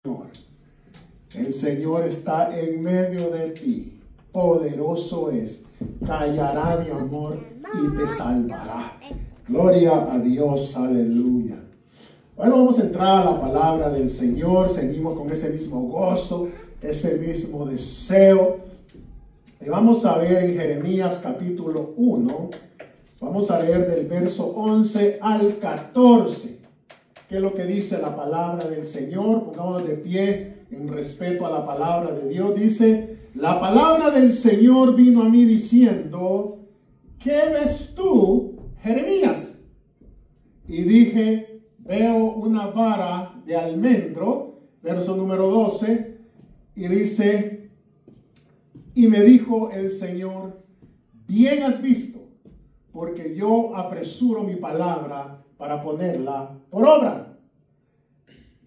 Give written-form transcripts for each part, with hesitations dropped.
Señor. El Señor está en medio de ti. Poderoso es. Callará de amor y te salvará. Gloria a Dios. Aleluya. Bueno, vamos a entrar a la palabra del Señor. Seguimos con ese mismo gozo, ese mismo deseo. Y vamos a ver en Jeremías capítulo 1. Vamos a leer del verso 11 al 14. ¿Qué es lo que dice la palabra del Señor? Pongamos de pie en respeto a la palabra de Dios. Dice: la palabra del Señor vino a mí diciendo: ¿qué ves tú, Jeremías? Y dije: veo una vara de almendro. Verso número 12. Y dice: y me dijo el Señor: bien has visto, porque yo apresuro mi palabra para ponerla por obra.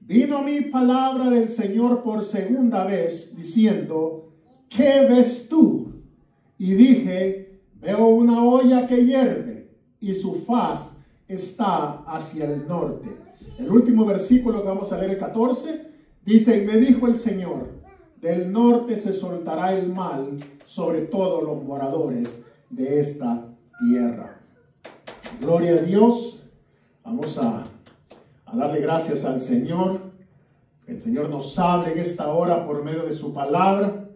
Vino mi palabra del Señor por segunda vez, diciendo: ¿qué ves tú? Y dije: veo una olla que hierve, y su faz está hacia el norte. El último versículo que vamos a leer, el 14, dice: y me dijo el Señor: del norte se soltará el mal sobre todos los moradores de esta tierra. Gloria a Dios. Vamos a darle gracias al Señor. Que el Señor nos hable en esta hora por medio de su palabra.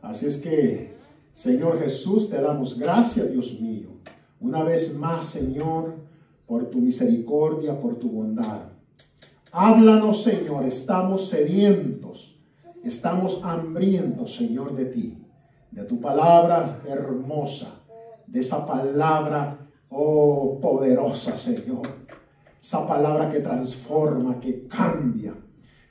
Así es que, Señor Jesús, te damos gracias, Dios mío. Una vez más, Señor, por tu misericordia, por tu bondad. Háblanos, Señor. Estamos sedientos. Estamos hambrientos, Señor, de ti. De tu palabra hermosa. De esa palabra, oh, poderosa, Señor. Esa palabra que transforma, que cambia,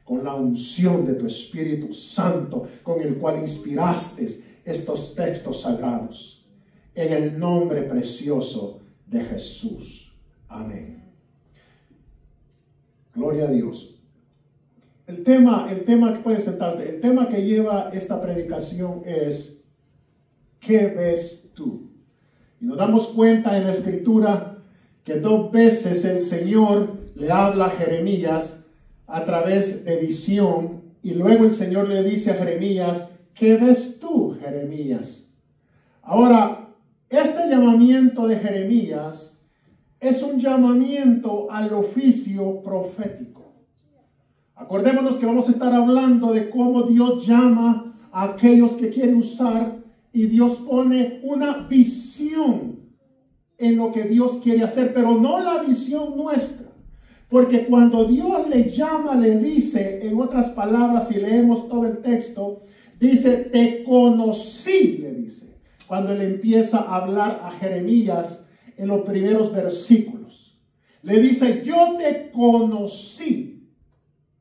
con la unción de tu Espíritu Santo, con el cual inspiraste estos textos sagrados. En el nombre precioso de Jesús. Amén. Gloria a Dios. El tema que puede sentarse, el tema que lleva esta predicación es: ¿qué ves tú? Y nos damos cuenta en la Escritura que 2 veces el Señor le habla a Jeremías a través de visión, y luego el Señor le dice a Jeremías: ¿qué ves tú, Jeremías? Ahora, este llamamiento de Jeremías es un llamamiento al oficio profético. Acordémonos que vamos a estar hablando de cómo Dios llama a aquellos que quiere usar, y Dios pone una visión en lo que Dios quiere hacer, pero no la visión nuestra. Porque cuando Dios le llama, le dice, en otras palabras, si leemos todo el texto, dice: te conocí, le dice. Cuando él empieza a hablar a Jeremías en los primeros versículos, le dice: yo te conocí.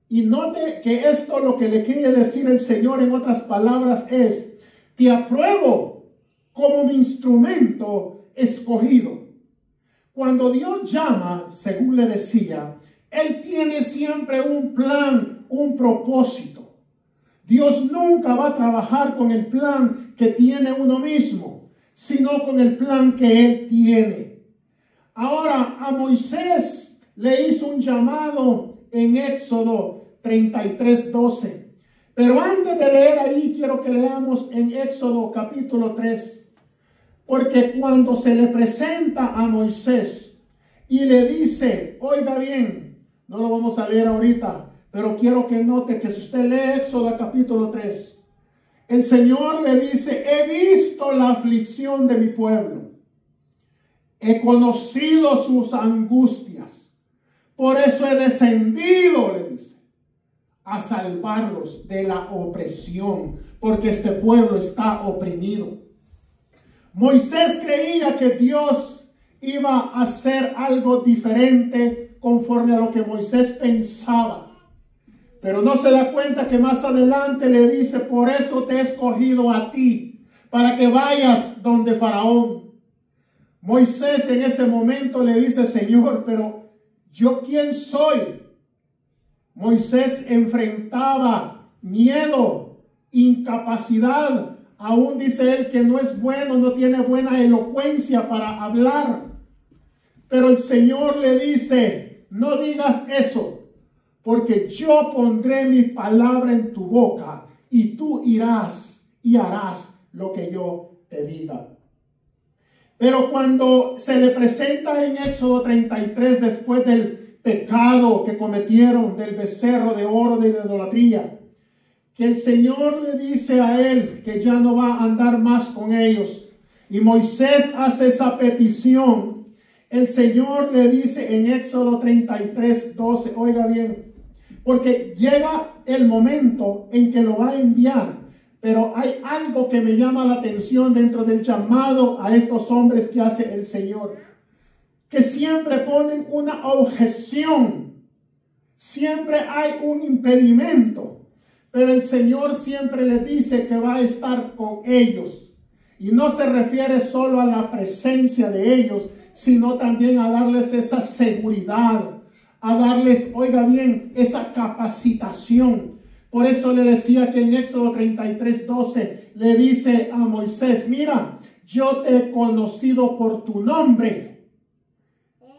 Y note que esto, lo que le quiere decir el Señor en otras palabras es: te apruebo como mi instrumento escogido. Cuando Dios llama, según le decía, Él tiene siempre un plan, un propósito. Dios nunca va a trabajar con el plan que tiene uno mismo, sino con el plan que Él tiene. Ahora, a Moisés le hizo un llamado en Éxodo 33:12. Pero antes de leer ahí, quiero que leamos en Éxodo capítulo 3. Porque cuando se le presenta a Moisés y le dice, oiga bien, no lo vamos a leer ahorita, pero quiero que note que si usted lee Éxodo capítulo 3, el Señor le dice: he visto la aflicción de mi pueblo, he conocido sus angustias, por eso he descendido, le dice, a salvarlos de la opresión, porque este pueblo está oprimido. Moisés creía que Dios iba a hacer algo diferente conforme a lo que Moisés pensaba. Pero no se da cuenta que más adelante le dice: por eso te he escogido a ti, para que vayas donde Faraón. Moisés en ese momento le dice: Señor, pero ¿yo quién soy? Moisés enfrentaba miedo, incapacidad. Aún dice él que no es bueno, no tiene buena elocuencia para hablar. Pero el Señor le dice: no digas eso, porque yo pondré mi palabra en tu boca y tú irás y harás lo que yo te diga. Pero cuando se le presenta en Éxodo 33, después del pecado que cometieron del becerro de oro de la idolatría, que el Señor le dice a él que ya no va a andar más con ellos, y Moisés hace esa petición, el Señor le dice en Éxodo 33, 12, oiga bien, porque llega el momento en que lo va a enviar, pero hay algo que me llama la atención dentro del llamado a estos hombres que hace el Señor, que siempre ponen una objeción, siempre hay un impedimento, pero el Señor siempre les dice que va a estar con ellos. Y no se refiere solo a la presencia de ellos, sino también a darles esa seguridad, a darles, oiga bien, esa capacitación. Por eso le decía que en Éxodo 33, 12 le dice a Moisés, mira, yo te he conocido por tu nombre.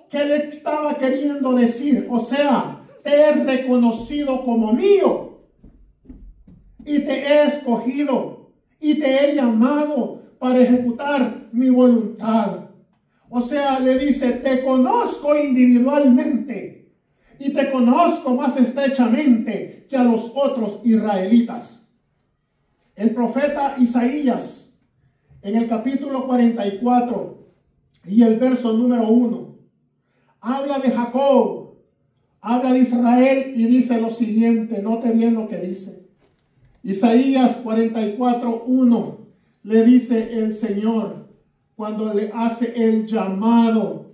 ¿Qué le estaba queriendo decir? O sea, te he reconocido como mío y te he escogido y te he llamado para ejecutar mi voluntad. O sea, le dice, te conozco individualmente y te conozco más estrechamente que a los otros israelitas. El profeta Isaías, en el capítulo 44 y el verso número 1, habla de Jacob, habla de Israel y dice lo siguiente, note bien lo que dice. Isaías 44, 1, le dice el Señor cuando le hace el llamado.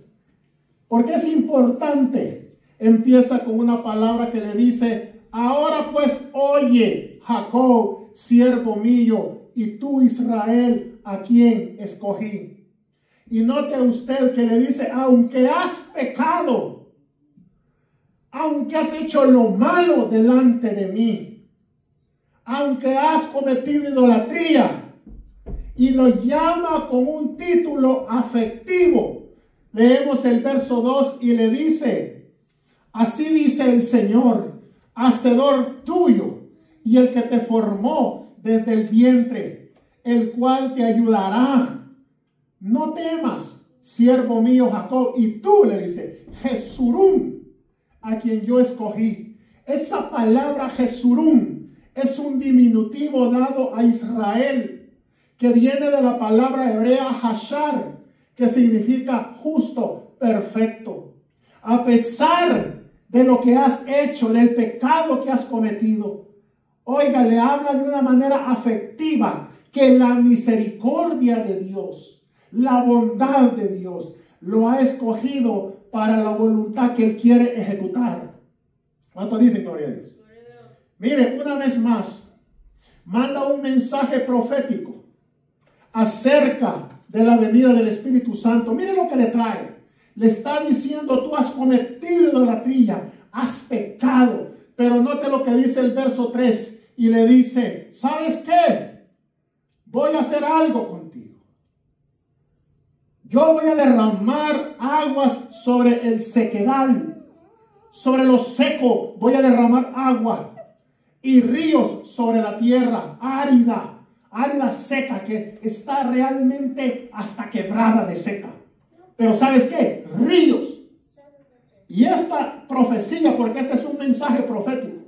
Porque es importante. Empieza con una palabra que le dice, ahora pues oye, Jacob, siervo mío, y tú, Israel, a quien escogí. Y note usted que le dice, aunque has pecado, aunque has hecho lo malo delante de mí, aunque has cometido idolatría, y lo llama con un título afectivo. Leemos el verso 2 y le dice, así dice el Señor, hacedor tuyo y el que te formó desde el vientre, el cual te ayudará. No temas, siervo mío Jacob. Y tú, le dice, Jesurún, a quien yo escogí. Esa palabra Jesurún es un diminutivo dado a Israel, que viene de la palabra hebrea Hashar, que significa justo, perfecto. A pesar de lo que has hecho, del pecado que has cometido, oiga, le habla de una manera afectiva, que la misericordia de Dios, la bondad de Dios, lo ha escogido para la voluntad que Él quiere ejecutar. ¿Cuánto dicen gloria a Dios? Mire, una vez más, manda un mensaje profético acerca de la venida del Espíritu Santo. Mire lo que le trae. Le está diciendo, tú has cometido idolatría, has pecado. Pero note lo que dice el verso 3 y le dice, ¿sabes qué? Voy a hacer algo contigo. Yo voy a derramar aguas sobre el sequedal, sobre lo seco voy a derramar agua y ríos sobre la tierra árida, seca, que está realmente hasta quebrada de seca. Pero ¿sabes qué? Ríos. Y esta profecía, porque este es un mensaje profético,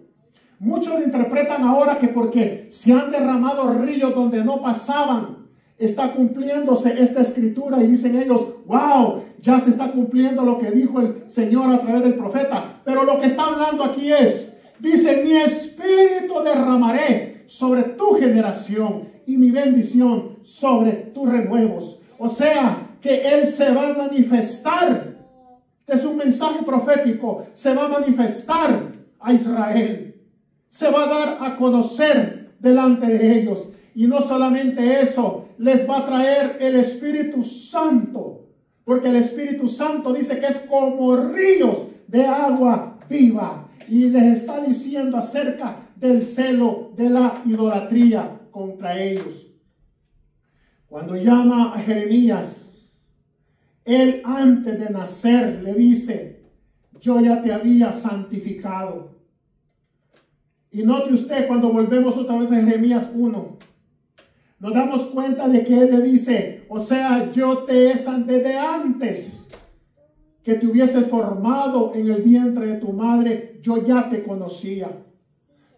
muchos lo interpretan ahora que porque se han derramado ríos donde no pasaban, está cumpliéndose esta escritura, y dicen ellos, wow, ya se está cumpliendo lo que dijo el Señor a través del profeta. Pero lo que está hablando aquí es, dice, mi espíritu derramaré sobre tu generación y mi bendición sobre tus renuevos. O sea, que Él se va a manifestar. Este es un mensaje profético. Se va a manifestar a Israel. Se va a dar a conocer delante de ellos. Y no solamente eso, les va a traer el Espíritu Santo. Porque el Espíritu Santo dice que es como ríos de agua viva. Y les está diciendo acerca del celo de la idolatría contra ellos. Cuando llama a Jeremías, él antes de nacer le dice, yo ya te había santificado. Y note usted cuando volvemos otra vez a Jeremías 1, nos damos cuenta de que él le dice, o sea, yo te he desde antes que te hubieses formado en el vientre de tu madre, yo ya te conocía,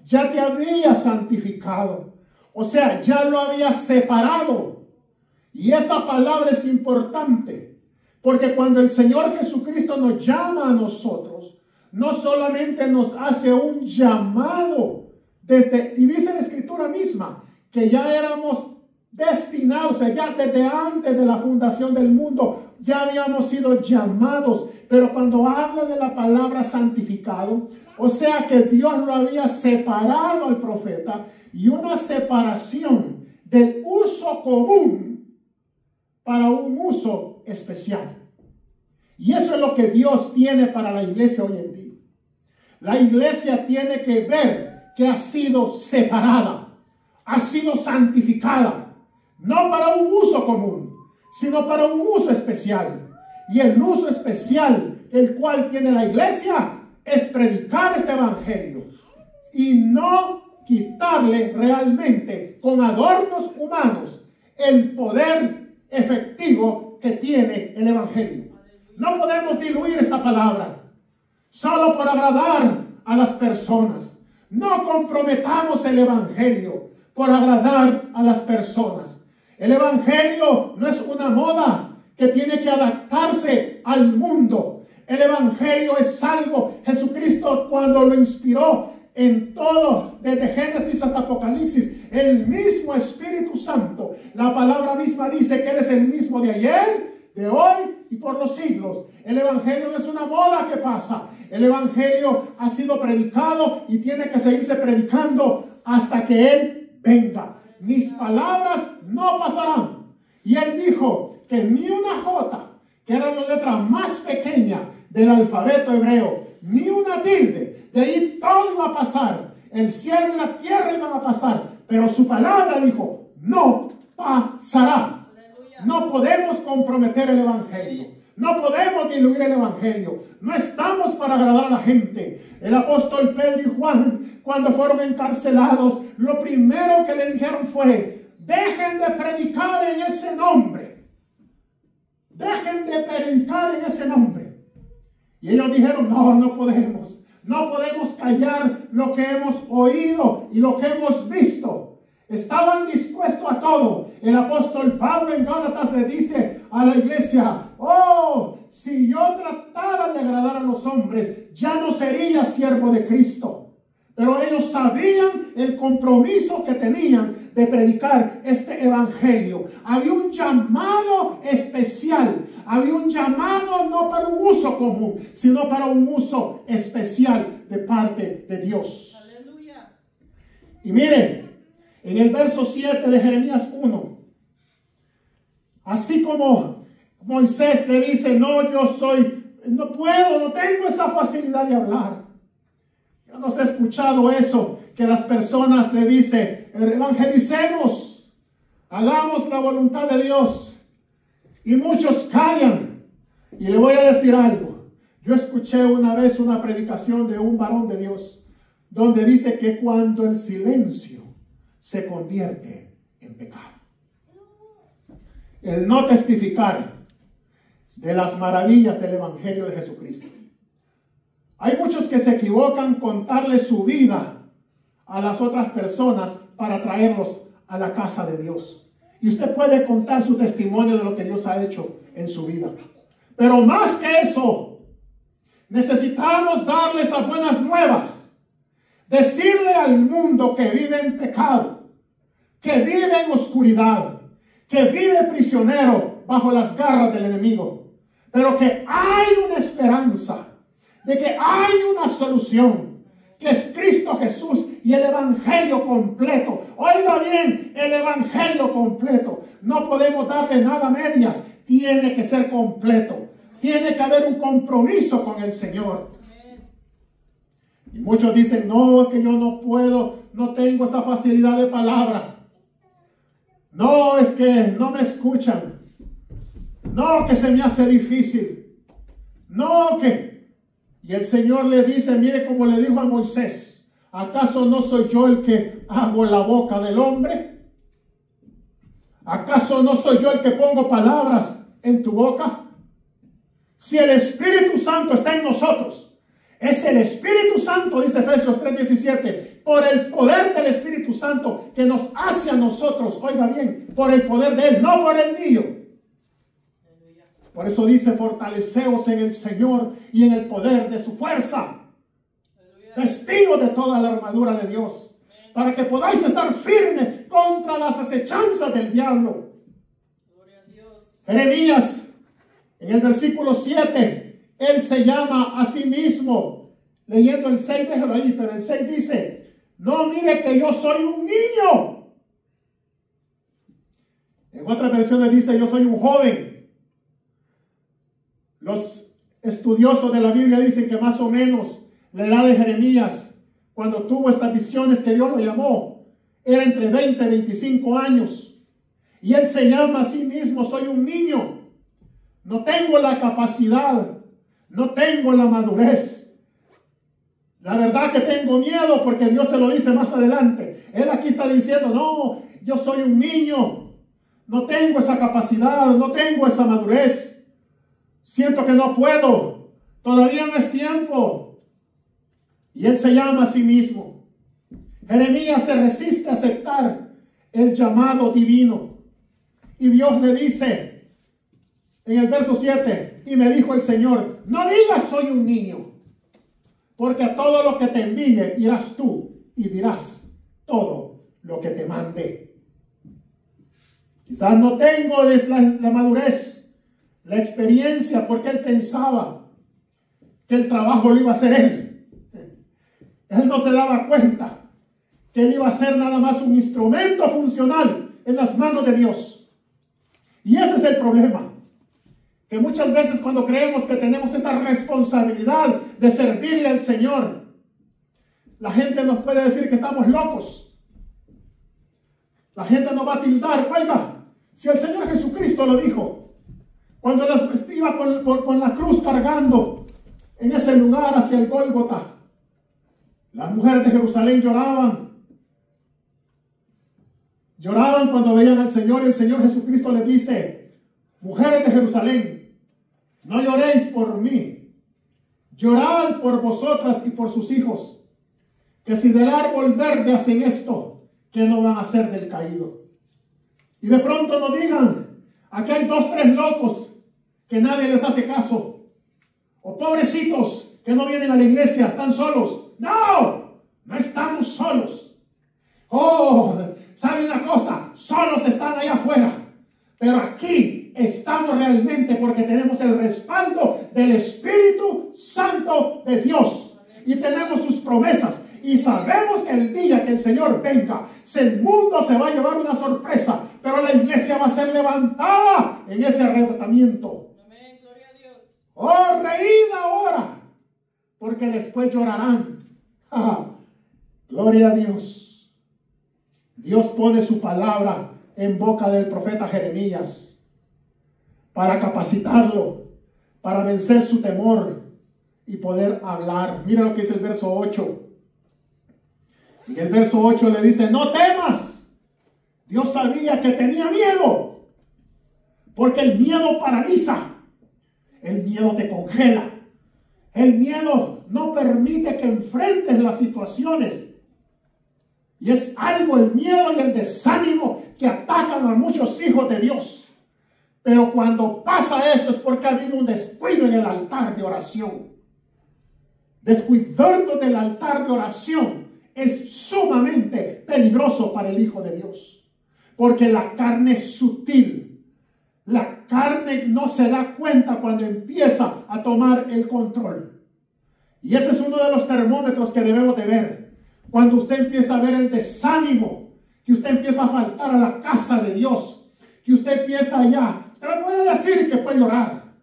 ya te había santificado, o sea, ya lo había separado. Y esa palabra es importante, porque cuando el Señor Jesucristo nos llama a nosotros, no solamente nos hace un llamado y dice la Escritura misma, que ya éramos destinados, o sea, ya desde antes de la fundación del mundo, ya habíamos sido llamados. Pero cuando habla de la palabra santificado, o sea que Dios lo había separado al profeta, y una separación del uso común para un uso especial. Y eso es lo que Dios tiene para la iglesia hoy en día. La iglesia tiene que ver que ha sido separada, ha sido santificada, no para un uso común, sino para un uso especial. Y el uso especial, el cual tiene la iglesia, es predicar este evangelio y no quitarle realmente con adornos humanos el poder efectivo que tiene el evangelio. No podemos diluir esta palabra solo por agradar a las personas. No comprometamos el evangelio por agradar a las personas. El evangelio no es una moda que tiene que adaptarse al mundo. El evangelio es algo, Jesucristo cuando lo inspiró en todo, desde Génesis hasta Apocalipsis, el mismo Espíritu Santo, la palabra misma dice que Él es el mismo de ayer, de hoy y por los siglos. El evangelio no es una moda que pasa. El evangelio ha sido predicado y tiene que seguirse predicando hasta que Él venga. Mis palabras no pasarán. Y Él dijo que ni una J, que era la letra más pequeña del alfabeto hebreo, ni una tilde, de ahí todo iba a pasar. El cielo y la tierra iban a pasar, pero su palabra dijo, no pasará. No podemos comprometer el evangelio. No podemos diluir el evangelio. No estamos para agradar a la gente. El apóstol Pedro y Juan, cuando fueron encarcelados, lo primero que le dijeron fue, dejen de predicar en ese nombre. Dejen de predicar en ese nombre. Y ellos dijeron, no podemos. No podemos callar lo que hemos oído y lo que hemos visto. Estaban dispuestos a todo. El apóstol Pablo en Gálatas le dice a la iglesia, si yo tratara de agradar a los hombres, ya no sería siervo de Cristo. Pero ellos sabían el compromiso que tenían de predicar este evangelio. Había un llamado especial. Había un llamado no para un uso común, sino para un uso especial de parte de Dios. Aleluya. Y miren, en el verso 7 de Jeremías 1, así como Moisés le dice, no tengo esa facilidad de hablar. Yo no he escuchado eso, que las personas le dicen, evangelicemos, hagamos la voluntad de Dios. Y muchos callan. Y le voy a decir algo. Yo escuché una vez una predicación de un varón de Dios, donde dice que cuando el silencio se convierte en pecado, el no testificar de las maravillas del evangelio de Jesucristo. Hay muchos que se equivocan contarle su vida a las otras personas para traerlos a la casa de Dios. Y usted puede contar su testimonio de lo que Dios ha hecho en su vida. Pero más que eso, necesitamos darles las buenas nuevas. Decirle al mundo que vive en pecado, que vive en oscuridad, que vive prisionero bajo las garras del enemigo, pero que hay una esperanza, de que hay una solución, que es Cristo Jesús y el evangelio completo. Oiga bien, el evangelio completo. No podemos darle nada a medias, tiene que ser completo. Tiene que haber un compromiso con el Señor. Y muchos dicen, no, es que yo no puedo, no tengo esa facilidad de palabra. No, es que no me escuchan. No, que se me hace difícil. No, que... Y el Señor le dice, mire como le dijo a Moisés, ¿Acaso no soy yo el que hago la boca del hombre? ¿Acaso no soy yo el que pongo palabras en tu boca? Si el Espíritu Santo está en nosotros, es el Espíritu Santo, dice Efesios 3:17, por el poder del Espíritu Santo que nos hace a nosotros, oiga bien, por el poder de Él, no por el mío. Por eso dice, fortaleceos en el Señor y en el poder de su fuerza. Vestidos de toda la armadura de Dios, para que podáis estar firmes contra las acechanzas del diablo. Jeremías, en el versículo 7, él se llama a sí mismo, leyendo el 6, déjalo ahí, pero el 6 dice, no mire que yo soy un niño. En otras versiones dice, yo soy un joven. Los estudiosos de la Biblia dicen que más o menos la edad de Jeremías, cuando tuvo estas visiones que Dios lo llamó, era entre 20 y 25 años. Y él se llama a sí mismo, soy un niño. No tengo la capacidad, no tengo la madurez. La verdad que tengo miedo porque Dios se lo dice más adelante. Él aquí está diciendo, no, yo soy un niño. No tengo esa capacidad, no tengo esa madurez. Siento que no puedo. Todavía no es tiempo. Y él se llama a sí mismo. Jeremías se resiste a aceptar el llamado divino. Y Dios le dice en el verso 7, y me dijo el Señor, no digas soy un niño, porque a todo lo que te envíe irás tú y dirás todo lo que te mande. Quizás no tengo la madurez, la experiencia, porque él pensaba que el trabajo lo iba a hacer él. Él no se daba cuenta que él iba a ser nada más un instrumento funcional en las manos de Dios. Y ese es el problema. Que muchas veces cuando creemos que tenemos esta responsabilidad de servirle al Señor, la gente nos puede decir que estamos locos. La gente nos va a tildar. Oiga, si el Señor Jesucristo lo dijo, cuando iba con la cruz cargando en ese lugar hacia el Gólgota, las mujeres de Jerusalén lloraban. Lloraban cuando veían al Señor, y el Señor Jesucristo les dice, mujeres de Jerusalén, no lloréis por mí, llorad por vosotras y por sus hijos, que si del árbol verde hacen esto, ¿qué no van a hacer del caído? Y de pronto no digan, aquí hay 2, 3 locos que nadie les hace caso, o pobrecitos que no vienen a la iglesia, están solos. No, no estamos solos. Oh, ¿sabe una cosa? Solos están allá afuera, pero aquí estamos realmente porque tenemos el respaldo del Espíritu Santo de Dios y tenemos sus promesas y sabemos que el día que el Señor venga, el mundo se va a llevar una sorpresa, pero la iglesia va a ser levantada en ese arrebatamiento. Amén, gloria a Dios. Oh, reíd ahora, porque después llorarán. Gloria a Dios. Dios pone su palabra en boca del profeta Jeremías para capacitarlo, para vencer su temor y poder hablar. Mira lo que dice el verso 8. Y el verso 8 le dice, no temas. Dios sabía que tenía miedo, porque el miedo paraliza, el miedo te congela, el miedo no permite que enfrentes las situaciones. Y es algo, el miedo y el desánimo, que atacan a muchos hijos de Dios. Pero cuando pasa eso es porque ha habido un descuido en el altar de oración. Descuidarnos del altar de oración es sumamente peligroso para el Hijo de Dios. Porque la carne es sutil. La carne no se da cuenta cuando empieza a tomar el control. Y ese es uno de los termómetros que debemos de ver. Cuando usted empieza a ver el desánimo, que usted empieza a faltar a la casa de Dios, que usted empieza allá. Usted me puede decir que puede orar.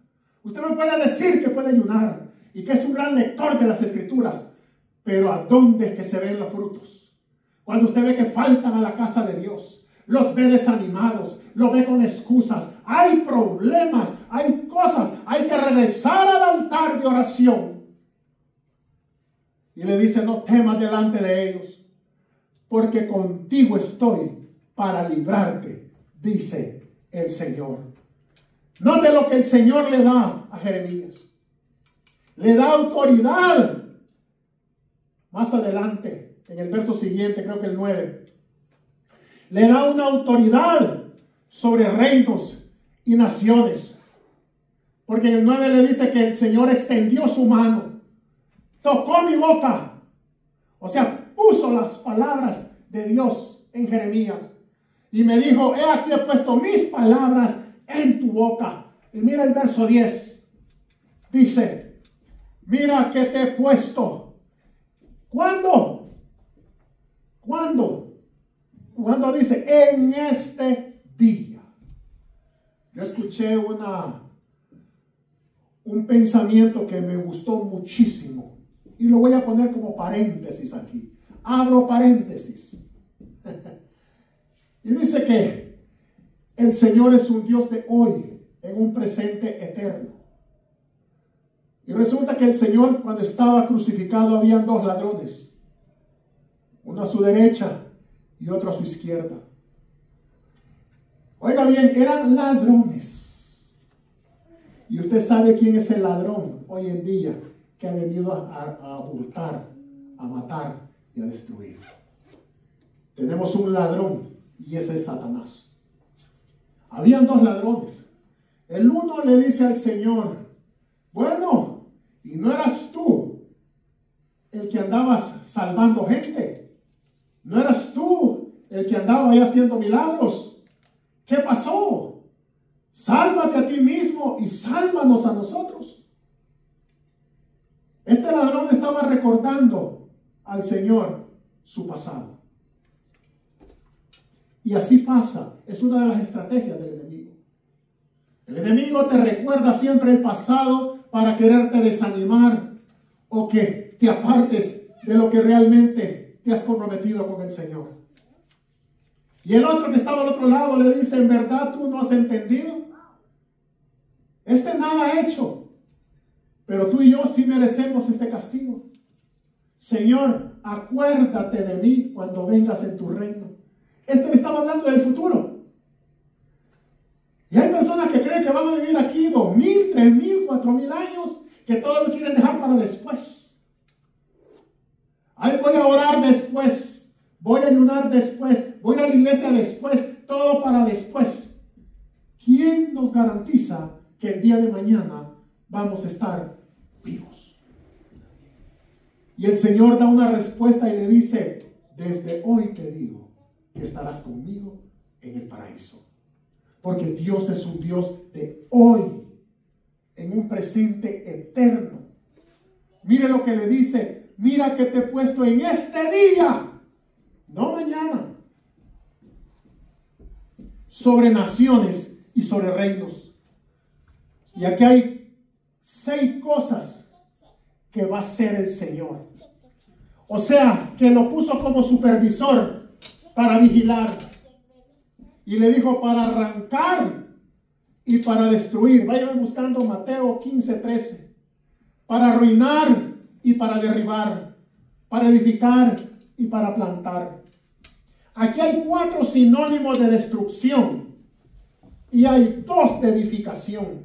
Usted me puede decir que puede ayunar y que es un gran lector de las Escrituras. Pero ¿a dónde es que se ven los frutos? Cuando usted ve que faltan a la casa de Dios, los ve desanimados, los ve con excusas, hay problemas, hay cosas, hay que regresar al altar de oración. Y le dice, no temas delante de ellos, porque contigo estoy para librarte, dice el Señor. Note lo que el Señor le da a Jeremías. Le da autoridad. Más adelante, en el verso siguiente, creo que el 9, le da una autoridad sobre reinos y naciones. Porque en el 9 le dice que el Señor extendió su mano, tocó mi boca. O sea, puso las palabras de Dios en Jeremías. Y me dijo, he aquí he puesto mis palabras en tu boca. Y mira el verso 10. Dice, mira que te he puesto. ¿Cuándo? ¿Cuándo? Cuando dice, en este día. Yo escuché un pensamiento que me gustó muchísimo. Y lo voy a poner como paréntesis aquí. Abro paréntesis. Y dice que el Señor es un Dios de hoy, en un presente eterno. Y resulta que el Señor, cuando estaba crucificado, habían dos ladrones. Uno a su derecha y otro a su izquierda. Oiga bien, eran ladrones. Y usted sabe quién es el ladrón hoy en día que ha venido a hurtar, a matar y a destruir. Tenemos un ladrón y ese es Satanás. Habían dos ladrones. El uno le dice al Señor, bueno, ¿y no eras tú el que andabas salvando gente? ¿No eras tú el que andaba ahí haciendo milagros? ¿Qué pasó? Sálvate a ti mismo y sálvanos a nosotros. Este ladrón estaba recordando al Señor su pasado. Y así pasa. Es una de las estrategias del enemigo. El enemigo te recuerda siempre el pasado para quererte desanimar o que te apartes de lo que realmente te has comprometido con el Señor. Y el otro que estaba al otro lado le dice, ¿en verdad tú no has entendido? Este nada ha hecho, pero tú y yo sí merecemos este castigo. Señor, acuérdate de mí cuando vengas en tu reino. Este le estaba hablando del futuro. Y hay personas que creen que van a vivir aquí 2000, 3000, 4000 años, que todo lo quieren dejar para después. Ay, voy a orar después, voy a ayunar después, voy a ir a la iglesia después, todo para después. ¿Quién nos garantiza que el día de mañana vamos a estar vivos? Y el Señor da una respuesta y le dice, desde hoy te digo que estarás conmigo en el paraíso. Porque Dios es un Dios de hoy, en un presente eterno. Mire lo que le dice, mira que te he puesto en este día, no mañana, sobre naciones y sobre reinos. Y aquí hay 6 cosas que va a hacer el Señor. O sea, que lo puso como supervisor para vigilar. Y le dijo para arrancar y para destruir. Vayan buscando Mateo 15:13. Para arruinar y para derribar. Para edificar y para plantar. Aquí hay 4 sinónimos de destrucción. Y hay 2 de edificación.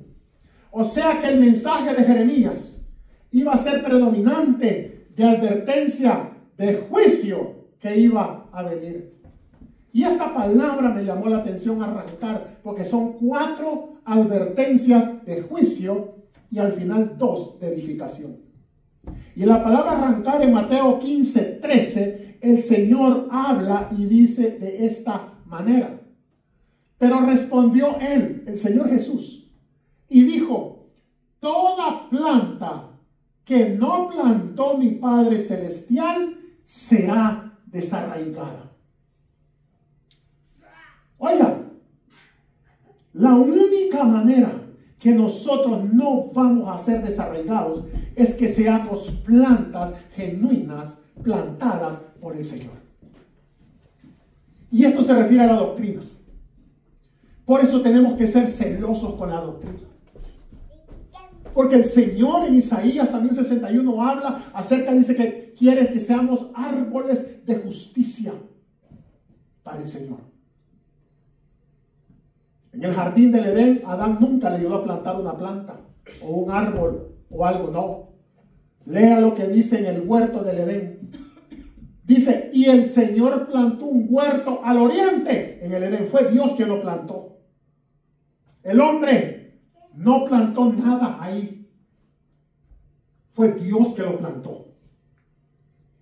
O sea que el mensaje de Jeremías iba a ser predominante de advertencia, de juicio que iba a venir. Y esta palabra me llamó la atención, arrancar, porque son 4 advertencias de juicio y al final 2 de edificación. Y la palabra arrancar en Mateo 15:13, el Señor habla y dice de esta manera. Pero respondió él, el Señor Jesús, y dijo, toda planta que no plantó mi Padre Celestial será desarraigada. Oiga, la única manera que nosotros no vamos a ser desarraigados es que seamos plantas genuinas, plantadas por el Señor. Y esto se refiere a la doctrina. Por eso tenemos que ser celosos con la doctrina. Porque el Señor en Isaías también 61 habla acerca, dice que quiere que seamos árboles de justicia para el Señor. En el jardín del Edén, Adán nunca le ayudó a plantar una planta o un árbol o algo, no. Lea lo que dice en el huerto del Edén. Dice, y el Señor plantó un huerto al oriente. En el Edén fue Dios quien lo plantó. El hombre no plantó nada ahí. Fue Dios que lo plantó.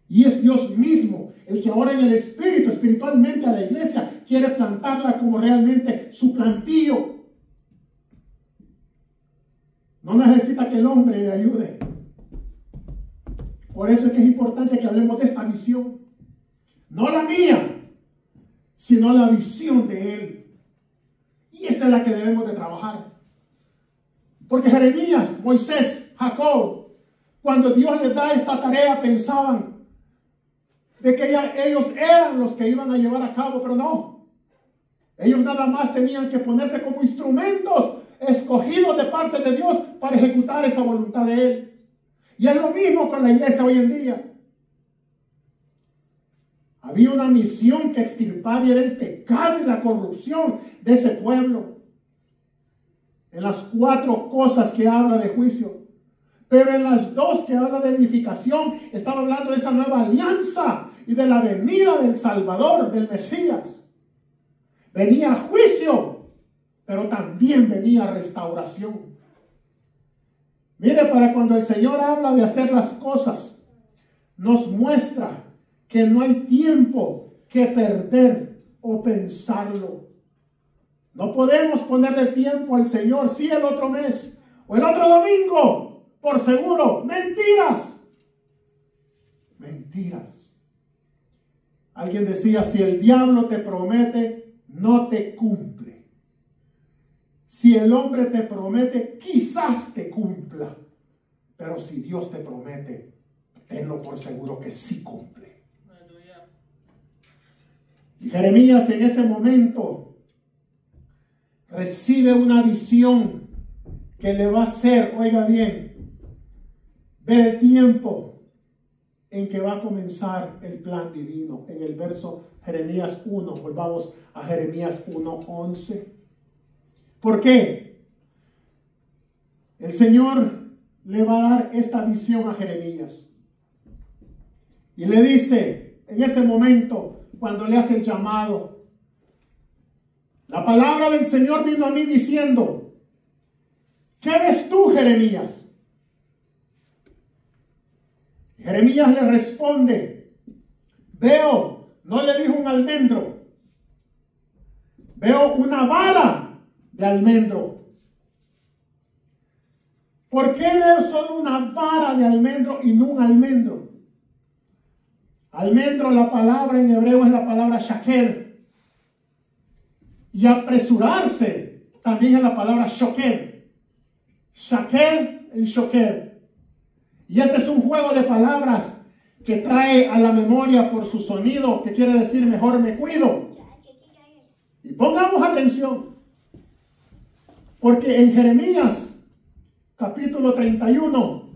Y es Dios mismo el que ahora en el Espíritu, espiritualmente a la iglesia, quiere plantarla como realmente su plantío. No necesita que el hombre le ayude. Por eso es que es importante que hablemos de esta visión. No la mía, sino la visión de Él. Y esa es la que debemos de trabajar. Porque Jeremías, Moisés, Jacob, cuando Dios les da esta tarea, pensaban de que ellos eran los que iban a llevar a cabo, pero no. Ellos nada más tenían que ponerse como instrumentos escogidos de parte de Dios para ejecutar esa voluntad de Él. Y es lo mismo con la iglesia hoy en día. Había una misión que extirpar y era el pecado y la corrupción de ese pueblo. En las 4 cosas que habla de juicio. Pero en las 2 que habla de edificación, estaba hablando de esa nueva alianza y de la venida del Salvador, del Mesías. Venía juicio, pero también venía restauración. Mire, para cuando el Señor habla de hacer las cosas, nos muestra que no hay tiempo que perder o pensarlo. No podemos ponerle tiempo al Señor, sí, el otro mes o el otro domingo, por seguro. Mentiras. Mentiras. Alguien decía, si el diablo te promete, no te cumple. Si el hombre te promete, quizás te cumpla. Pero si Dios te promete, tenlo por seguro que sí cumple. Y Jeremías en ese momento recibe una visión que le va a hacer, oiga bien, ver el tiempo en que va a comenzar el plan divino. En el verso Jeremías 1, volvamos a Jeremías 1:11. ¿Por qué? El Señor le va a dar esta visión a Jeremías. Y le dice, en ese momento, cuando le hace el llamado, la palabra del Señor vino a mí diciendo, ¿qué ves tú, Jeremías? Jeremías le responde, veo, no le dijo un almendro, veo una vara de almendro. ¿Por qué veo solo una vara de almendro y no un almendro? Almendro, la palabra en hebreo es la palabra shakel. Y apresurarse también es la palabra shokel. Shakel y shokel. Y este es un juego de palabras que trae a la memoria por su sonido, que quiere decir mejor me cuido. Y pongamos atención. Porque en Jeremías capítulo 31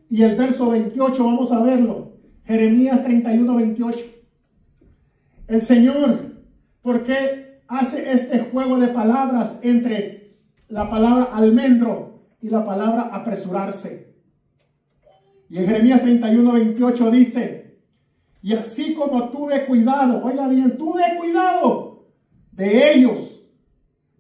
y el verso 28 vamos a verlo. Jeremías 31:28. El Señor, ¿por qué hace este juego de palabras entre la palabra almendro y la palabra apresurarse? Y en Jeremías 31:28 dice, y así como tuve cuidado, oiga bien, tuve cuidado de ellos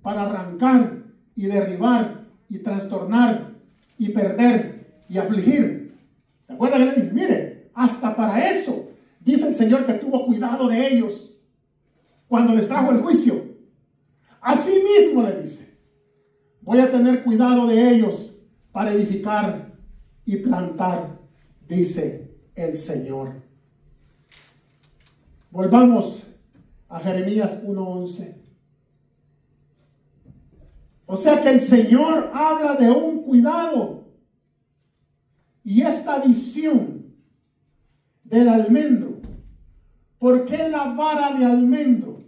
para arrancar y derribar y trastornar y perder y afligir. ¿Se acuerdan que le dije? Mire, hasta para eso, dice el Señor que tuvo cuidado de ellos cuando les trajo el juicio. Así mismo le dice, voy a tener cuidado de ellos para edificar y plantar, dice el Señor. Volvamos a Jeremías 1:11. O sea que el Señor habla de un cuidado. Y esta visión del almendro. ¿Por qué la vara de almendro?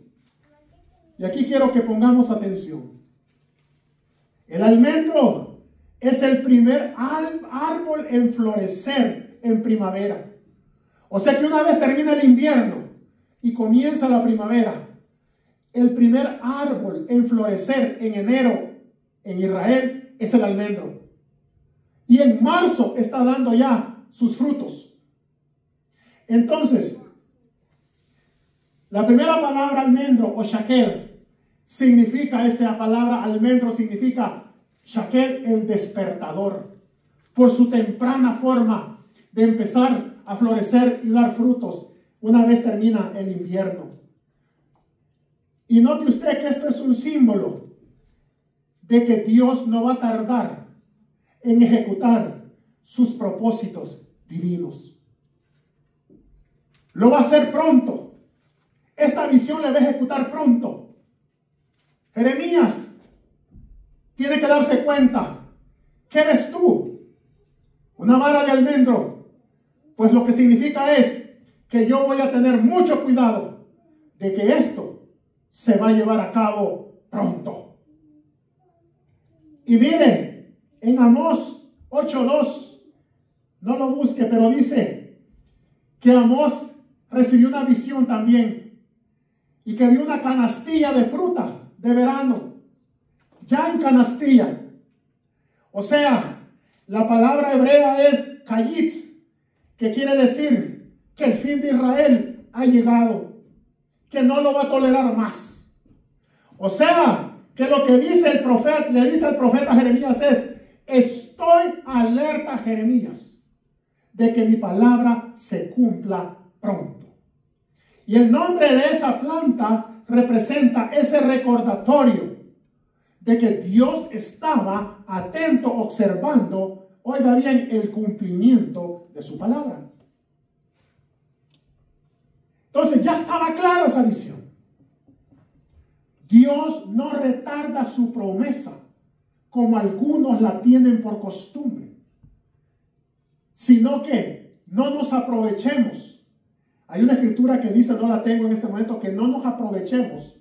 Y aquí quiero que pongamos atención. El almendro es el primer árbol en florecer en primavera. O sea que una vez termina el invierno y comienza la primavera, el primer árbol en florecer en enero en Israel es el almendro. Y en marzo está dando ya sus frutos. Entonces, la primera palabra almendro o shaker significa, esa palabra almendro significa shaker, el despertador, por su temprana forma de empezar a florecer y dar frutos una vez termina el invierno. Y note usted que esto es un símbolo de que Dios no va a tardar en ejecutar sus propósitos divinos. Lo va a hacer pronto. Esta visión la va a ejecutar pronto. Jeremías tiene que darse cuenta. ¿Qué ves tú? Una vara de almendro. Pues lo que significa es que yo voy a tener mucho cuidado de que esto se va a llevar a cabo pronto. Y mire, en Amós 8:2, no lo busque, pero dice que Amós recibió una visión también y que vio una canastilla de frutas de verano, ya en canastilla. O sea, la palabra hebrea es kayitz, que quiere decir que el fin de Israel ha llegado, que no lo va a tolerar más. O sea, que lo que dice el profeta, le dice al profeta Jeremías es: estoy alerta, Jeremías, de que mi palabra se cumpla pronto. Y el nombre de esa planta representa ese recordatorio de que Dios estaba atento, observando, oiga bien, el cumplimiento de su palabra. Entonces ya estaba clara esa visión. Dios no retarda su promesa como algunos la tienen por costumbre, sino que no nos aprovechemos. Hay una escritura que dice, no la tengo en este momento, que no nos aprovechemos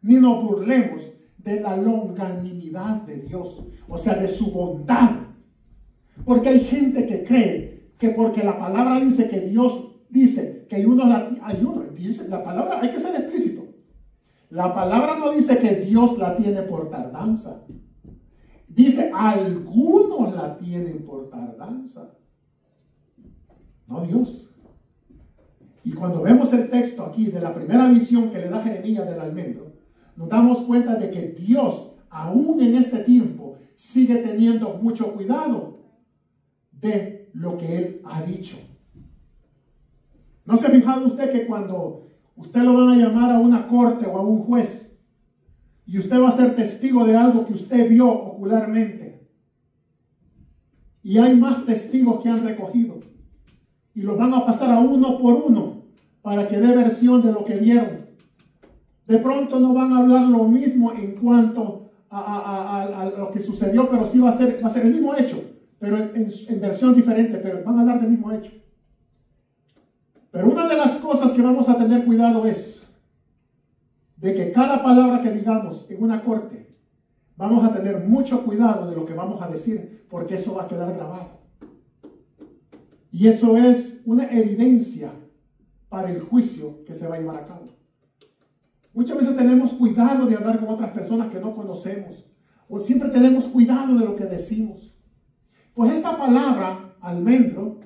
ni nos burlemos de la longanimidad de Dios, o sea, de su bondad. Porque hay gente que cree que porque la palabra dice que Dios dice que dice la palabra, hay que ser explícito. La palabra no dice que Dios la tiene por tardanza. Dice, algunos la tienen por tardanza. No Dios. Y cuando vemos el texto aquí de la primera visión que le da Jeremías del almendro, nos damos cuenta de que Dios, aún en este tiempo, sigue teniendo mucho cuidado de lo que Él ha dicho. ¿No se ha fijado usted que cuando usted lo van a llamar a una corte o a un juez y usted va a ser testigo de algo que usted vio ocularmente y hay más testigos que han recogido y los van a pasar a uno por uno para que dé versión de lo que vieron? De pronto no van a hablar lo mismo en cuanto a lo que sucedió, pero sí va a ser el mismo hecho, pero en versión diferente, pero van a hablar del mismo hecho. Pero una de las cosas que vamos a tener cuidado es de que cada palabra que digamos en una corte, vamos a tener mucho cuidado de lo que vamos a decir, porque eso va a quedar grabado. Y eso es una evidencia para el juicio que se va a llevar a cabo. Muchas veces tenemos cuidado de hablar con otras personas que no conocemos, o siempre tenemos cuidado de lo que decimos. Pues esta palabra, almendro,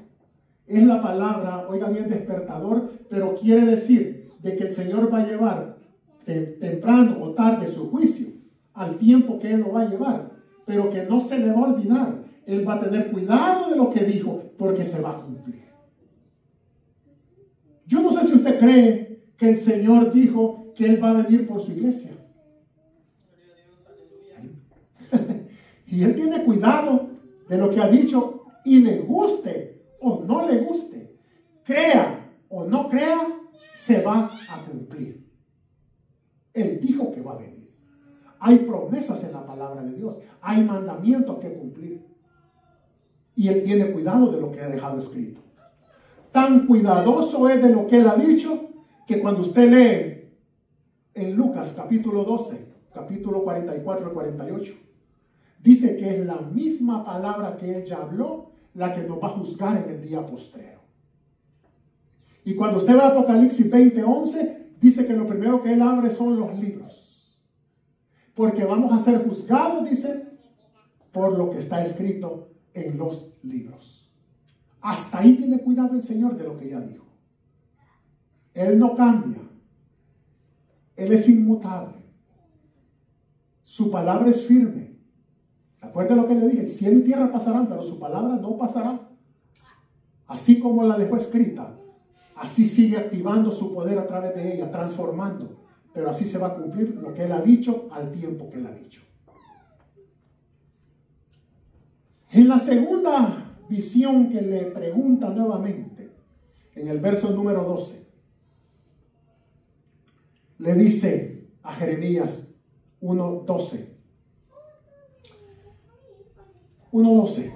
es la palabra, oiga bien, despertador, pero quiere decir de que el Señor va a llevar temprano o tarde su juicio al tiempo que Él lo va a llevar, pero que no se le va a olvidar. Él va a tener cuidado de lo que dijo, porque se va a cumplir. Yo no sé si usted cree que el Señor dijo que Él va a venir por su iglesia. Y Él tiene cuidado de lo que ha dicho, y le guste o no le guste, crea o no crea, se va a cumplir. Él dijo que va a venir. Hay promesas en la palabra de Dios, hay mandamientos que cumplir. Y Él tiene cuidado de lo que ha dejado escrito. Tan cuidadoso es de lo que Él ha dicho, que cuando usted lee en Lucas capítulo 12, capítulo 44 al 48, dice que es la misma palabra que Él ya habló, la que nos va a juzgar en el día postrero. Y cuando usted va a Apocalipsis 20:11, dice que lo primero que Él abre son los libros. Porque vamos a ser juzgados, dice, por lo que está escrito en los libros. Hasta ahí tiene cuidado el Señor de lo que ya dijo. Él no cambia. Él es inmutable. Su palabra es firme. Acuérdate lo que le dije, cielo y tierra pasarán, pero su palabra no pasará. Así como la dejó escrita, así sigue activando su poder a través de ella, transformando. Pero así se va a cumplir lo que Él ha dicho al tiempo que Él ha dicho. En la segunda visión que le pregunta nuevamente, en el verso número 12, le dice a Jeremías 1:12. 1:12.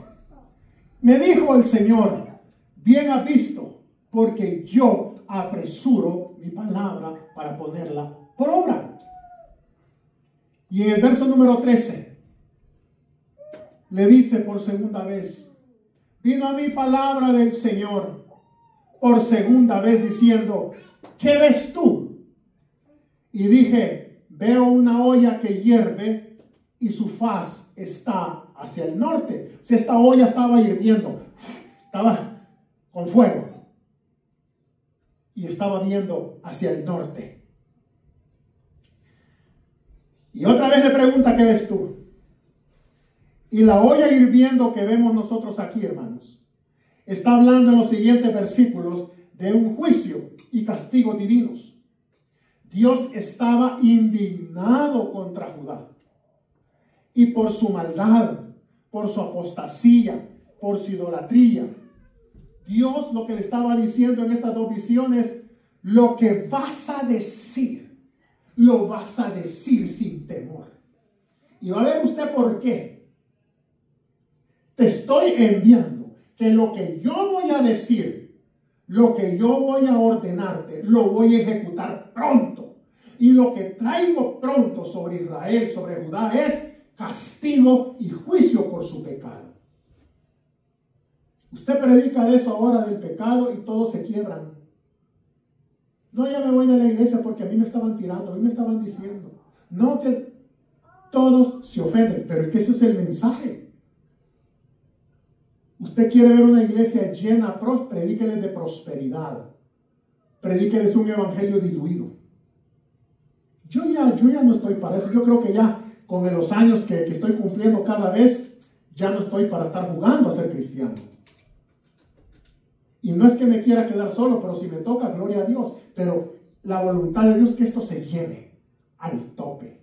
Me dijo el Señor, bien has visto, porque yo apresuro mi palabra para ponerla por obra. Y en el verso número 13, le dice por segunda vez, vino a mí palabra del Señor por segunda vez diciendo, ¿qué ves tú? Y dije, veo una olla que hierve y su faz está hacia el norte. O sea, esta olla estaba hirviendo, estaba con fuego y estaba viendo hacia el norte. Y otra vez le pregunta, ¿qué ves tú? Y la olla hirviendo que vemos nosotros aquí, hermanos, está hablando en los siguientes versículos de un juicio y castigo divinos. Dios estaba indignado contra Judá. Y por su maldad, por su apostasía, por su idolatría. Dios lo que le estaba diciendo en estas dos visiones, lo que vas a decir, lo vas a decir sin temor. Y va a ver usted por qué. Te estoy enviando que lo que yo voy a decir, lo que yo voy a ordenarte, lo voy a ejecutar pronto. Y lo que traigo pronto sobre Israel, sobre Judá, es castigo y juicio por su pecado. Usted predica de eso ahora del pecado y todos se quiebran. No, ya me voy de la iglesia porque a mí me estaban tirando, a mí me estaban diciendo. No, que todos se ofenden, pero es que ese es el mensaje. Usted quiere ver una iglesia llena, predíqueles de prosperidad. Predíqueles un evangelio diluido. Yo ya no estoy para eso. Yo creo que ya con los años que estoy cumpliendo cada vez, ya no estoy para estar jugando a ser cristiano. Y no es que me quiera quedar solo, pero si me toca, gloria a Dios. Pero la voluntad de Dios es que esto se llene al tope.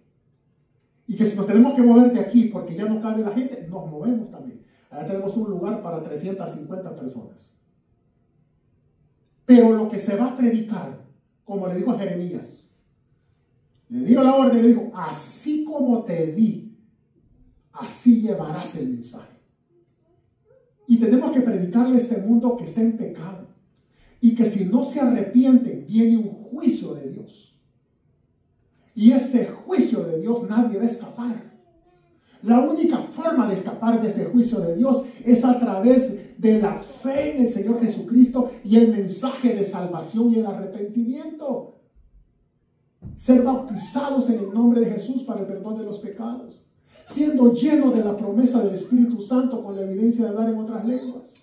Y que si nos tenemos que mover de aquí porque ya no cabe la gente, nos movemos también. Allá tenemos un lugar para 350 personas. Pero lo que se va a predicar, como le digo a Jeremías, le dio la orden, le digo, así como te di, así llevarás el mensaje. Y tenemos que predicarle a este mundo que está en pecado. Y que si no se arrepienten, viene un juicio de Dios. Y ese juicio de Dios nadie va a escapar. La única forma de escapar de ese juicio de Dios es a través de la fe en el Señor Jesucristo y el mensaje de salvación y el arrepentimiento. Ser bautizados en el nombre de Jesús para el perdón de los pecados. Siendo llenos de la promesa del Espíritu Santo con la evidencia de hablar en otras lenguas.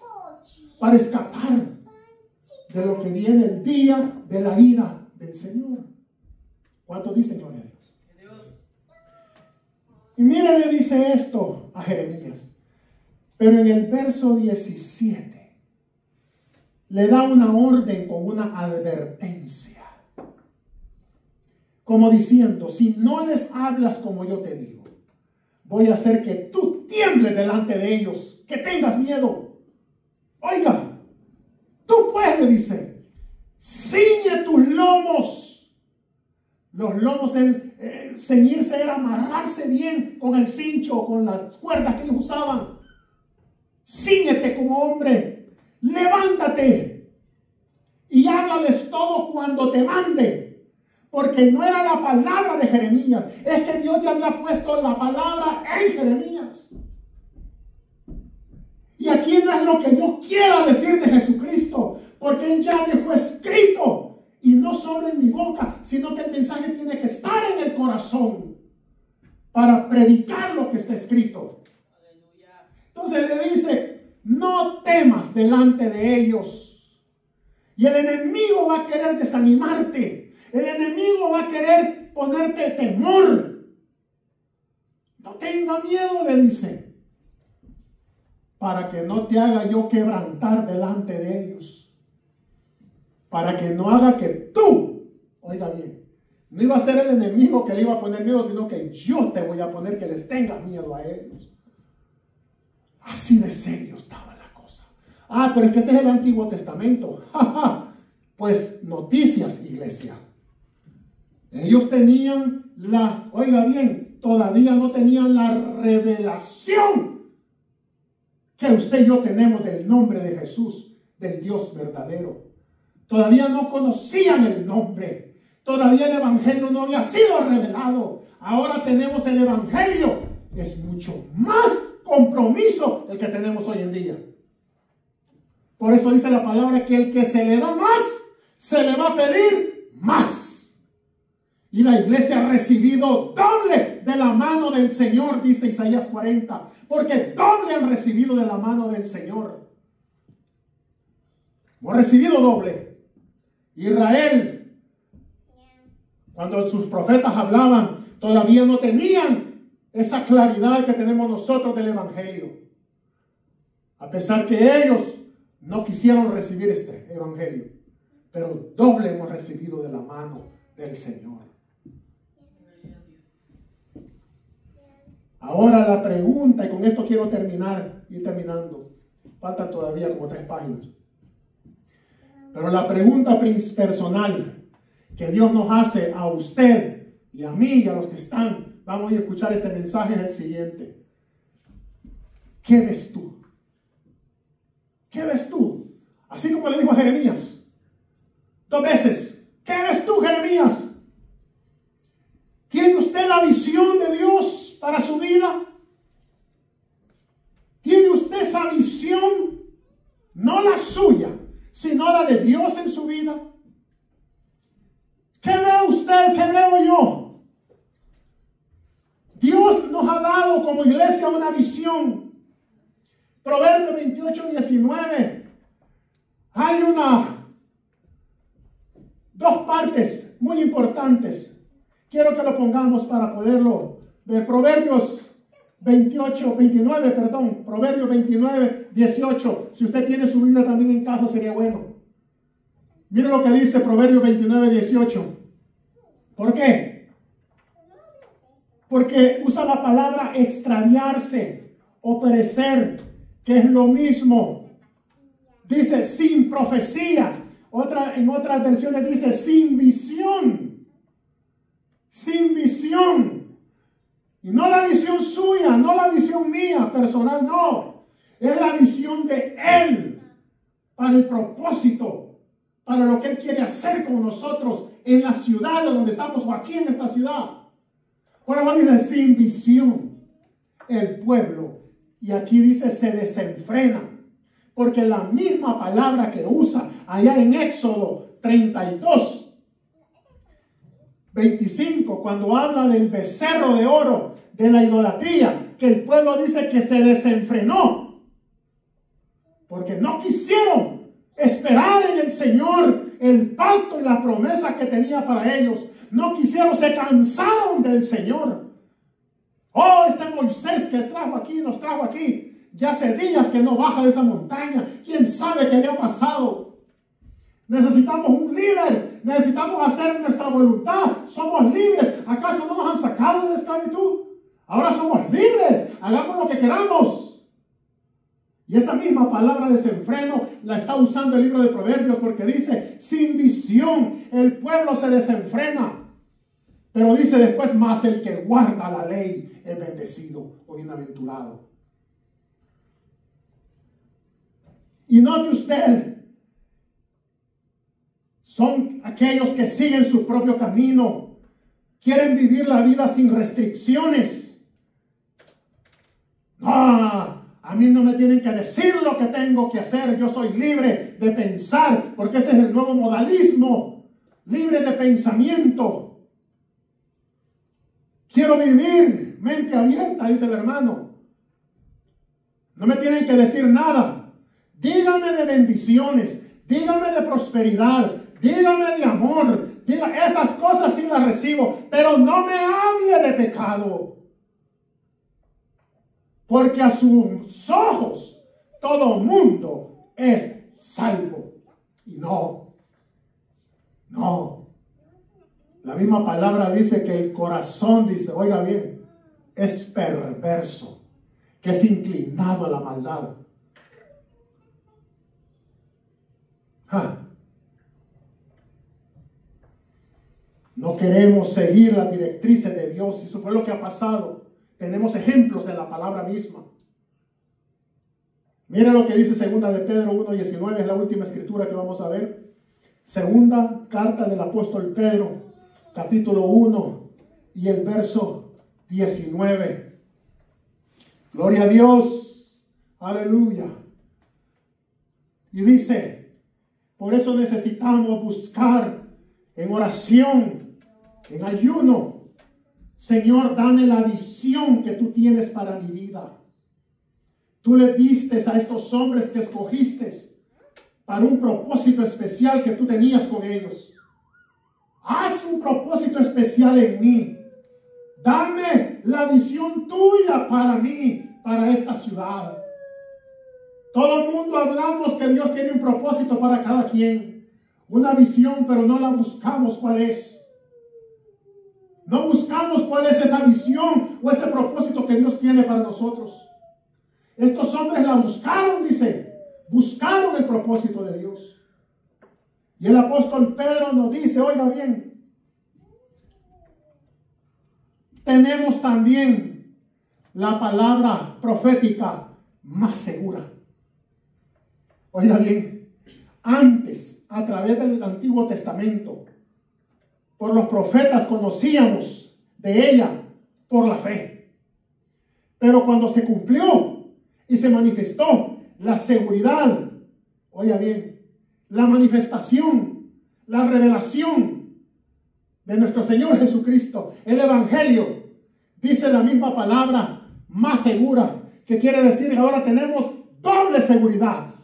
Para escapar de lo que viene el día de la ira del Señor. ¿Cuántos dicen gloria a Dios? Y mire, le dice esto a Jeremías. Pero en el verso 17 le da una orden con una advertencia. Como diciendo, si no les hablas como yo te digo, voy a hacer que tú tiembles delante de ellos, que tengas miedo. Oiga, tú pues, le dice, ciñe tus lomos. Los lomos, ceñirse era amarrarse bien con el cincho, con las cuerdas que ellos usaban. Cíñete como hombre, levántate y háblales todo cuando te mande, Porque no era la palabra de Jeremías, es que Dios ya había puesto la palabra en Jeremías. Y aquí no es lo que yo quiera decir de Jesucristo, porque Él ya dejó escrito, y no solo en mi boca, sino que el mensaje tiene que estar en el corazón para predicar lo que está escrito. Entonces le dice, no temas delante de ellos. Y el enemigo va a querer desanimarte. El enemigo va a querer ponerte temor. No tenga miedo, le dice, para que no te haga yo quebrantar delante de ellos. Para que no haga que tú, oiga bien, no iba a ser el enemigo que le iba a poner miedo, sino que yo te voy a poner que les tengas miedo a ellos. Así de serio estaba la cosa. Ah, pero es que ese es el Antiguo Testamento. Pues noticias, iglesia. Ellos tenían oiga bien, todavía no tenían la revelación que usted y yo tenemos del nombre de Jesús, del Dios verdadero. Todavía no conocían el nombre. Todavía el Evangelio no había sido revelado. Ahora tenemos el Evangelio. Es mucho más compromiso el que tenemos hoy en día. Por eso dice la palabra que el que se le da más, se le va a pedir más. Y la iglesia ha recibido doble de la mano del Señor, dice Isaías 40. Porque doble han recibido de la mano del Señor. Hemos recibido doble. Israel, cuando sus profetas hablaban, todavía no tenían esa claridad que tenemos nosotros del Evangelio. A pesar que ellos no quisieron recibir este Evangelio, pero doble hemos recibido de la mano del Señor. Ahora la pregunta, y con esto quiero ir terminando. Faltan todavía como 3 páginas. Pero la pregunta personal que Dios nos hace a usted y a mí y a los que están, vamos a escuchar este mensaje, es el siguiente. ¿Qué ves tú? ¿Qué ves tú? Así como le dijo a Jeremías 2 veces. ¿Qué ves tú, Jeremías? ¿Tiene usted la visión de Dios para su vida? ¿Tiene usted esa visión? No la suya, sino la de Dios en su vida. ¿Qué ve usted? ¿Qué veo yo? Dios nos ha dado como iglesia una visión. Proverbio 28:19. Hay 2 partes muy importantes. Quiero que lo pongamos para poderlo ver. Proverbios 29:18. Si usted tiene su Biblia también en casa sería bueno. Mire lo que dice Proverbios 29:18. ¿Por qué? Porque usa la palabra extraviarse o perecer, que es lo mismo. Dice sin profecía. En otras versiones dice sin visión. Sin visión. Y no la visión suya, no la visión mía personal, no. Es la visión de Él para el propósito, para lo que Él quiere hacer con nosotros en la ciudad donde estamos o aquí en esta ciudad. Por eso dice sin visión el pueblo. Y aquí dice se desenfrena. Porque la misma palabra que usa allá en Éxodo 32:25, cuando habla del becerro de oro, de la idolatría, que el pueblo dice que se desenfrenó, porque no quisieron esperar en el Señor el pacto y la promesa que tenía para ellos. No quisieron, se cansaron del Señor. Oh, este Moisés que nos trajo aquí, ya hace días que no baja de esa montaña. ¿Quién sabe qué le ha pasado? Necesitamos un líder. Necesitamos hacer nuestra voluntad. Somos libres. ¿Acaso no nos han sacado de la esclavitud? Ahora somos libres. Hagamos lo que queramos. Y esa misma palabra desenfreno la está usando el libro de Proverbios, porque dice, sin visión el pueblo se desenfrena. Pero dice después, más el que guarda la ley es bendecido o bienaventurado. Y note usted, son aquellos que siguen su propio camino, quieren vivir la vida sin restricciones. A mí no me tienen que decir lo que tengo que hacer, yo soy libre de pensar, porque ese es el nuevo modalismo, libre de pensamiento. Quiero vivir mente abierta, dice el hermano. No me tienen que decir nada. Dígame de bendiciones, dígame de prosperidad, dígame de amor, esas cosas sí las recibo, pero no me hable de pecado. Porque a sus ojos todo mundo es salvo. Y no. La misma palabra dice que el corazón, dice, oiga bien, es perverso, que es inclinado a la maldad. No queremos seguir las directrices de Dios. Eso fue lo que ha pasado. Tenemos ejemplos en la palabra misma. Mira lo que dice segunda de Pedro 1:19, es la última escritura que vamos a ver. Segunda carta del apóstol Pedro, capítulo 1 y el verso 19. Gloria a Dios. Aleluya. Y dice, por eso necesitamos buscar en oración, en ayuno. Señor, dame la visión que tú tienes para mi vida. Tú le diste a estos hombres que escogiste para un propósito especial que tú tenías con ellos. Haz un propósito especial en mí. Dame la visión tuya para mí, para esta ciudad. Todo el mundo hablamos que Dios tiene un propósito para cada quien. Una visión, pero no la buscamos cuál es. No buscamos cuál es esa visión o ese propósito que Dios tiene para nosotros. Estos hombres la buscaron, dice. Buscaron el propósito de Dios. Y el apóstol Pedro nos dice, oiga bien, tenemos también la palabra profética más segura. Oiga bien, antes, a través del Antiguo Testamento, por los profetas conocíamos de ella por la fe. Pero cuando se cumplió y se manifestó la seguridad, oiga bien, la manifestación, la revelación de nuestro Señor Jesucristo, el Evangelio, dice la misma palabra, más segura, que quiere decir que ahora tenemos doble seguridad.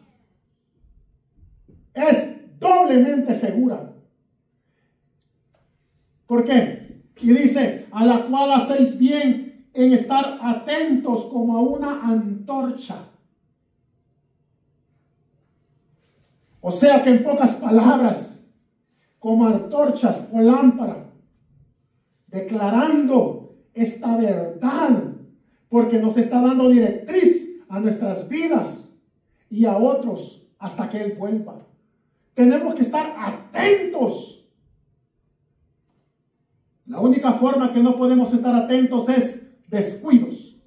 Es doblemente segura. ¿Por qué? Y dice, a la cual hacéis bien en estar atentos como a una antorcha. O sea que en pocas palabras, como antorchas o lámpara, declarando esta verdad, porque nos está dando directriz a nuestras vidas y a otros hasta que Él vuelva. Tenemos que estar atentos. La única forma que no podemos estar atentos es descuidos.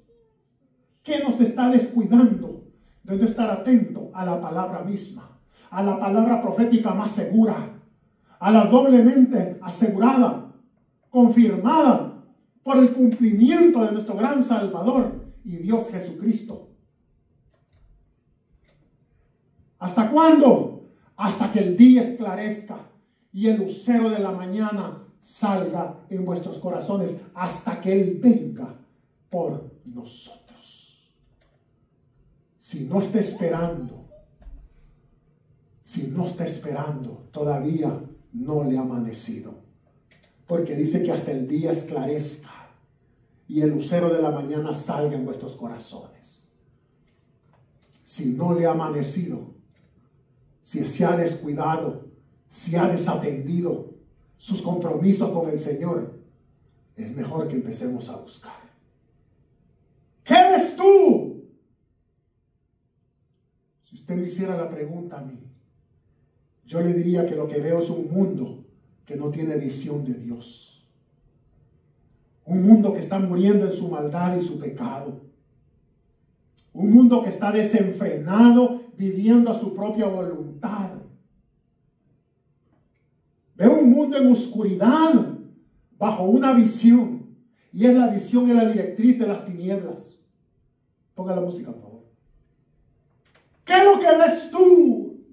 ¿Qué nos está descuidando de no estar atento a la palabra misma? A la palabra profética más segura, a la doblemente asegurada, confirmada por el cumplimiento de nuestro gran Salvador y Dios Jesucristo. ¿Hasta cuándo? Hasta que el día esclarezca y el lucero de la mañana salga en vuestros corazones, hasta que Él venga por nosotros. Si no está esperando, todavía no le ha amanecido. Porque dice que hasta el día esclarezca y el lucero de la mañana salga en vuestros corazones. Si no le ha amanecido, si se ha descuidado, si ha desatendido sus compromisos con el Señor, es mejor que empecemos a buscar. ¿Qué ves tú? Si usted me hiciera la pregunta a mí, yo le diría que lo que veo es un mundo que no tiene visión de Dios. Un mundo que está muriendo en su maldad y su pecado. Un mundo que está desenfrenado, viviendo a su propia voluntad. Veo un mundo en oscuridad bajo una visión. Y es la visión y la directriz de las tinieblas. Ponga la música, por favor. ¿Qué es lo que ves tú?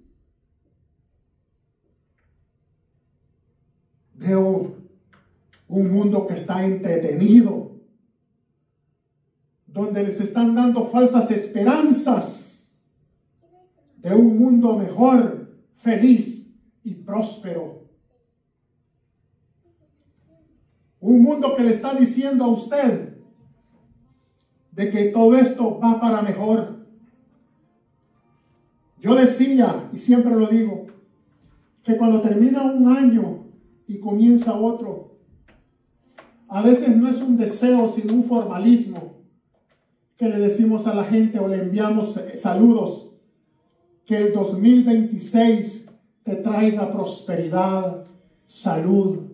Veo un mundo que está entretenido, donde les están dando falsas esperanzas de un mundo mejor, feliz y próspero. Un mundo que le está diciendo a usted de que todo esto va para mejor. Yo decía, y siempre lo digo, que cuando termina un año y comienza otro, a veces no es un deseo, sino un formalismo que le decimos a la gente o le enviamos saludos. Que el 2026 te traiga prosperidad, salud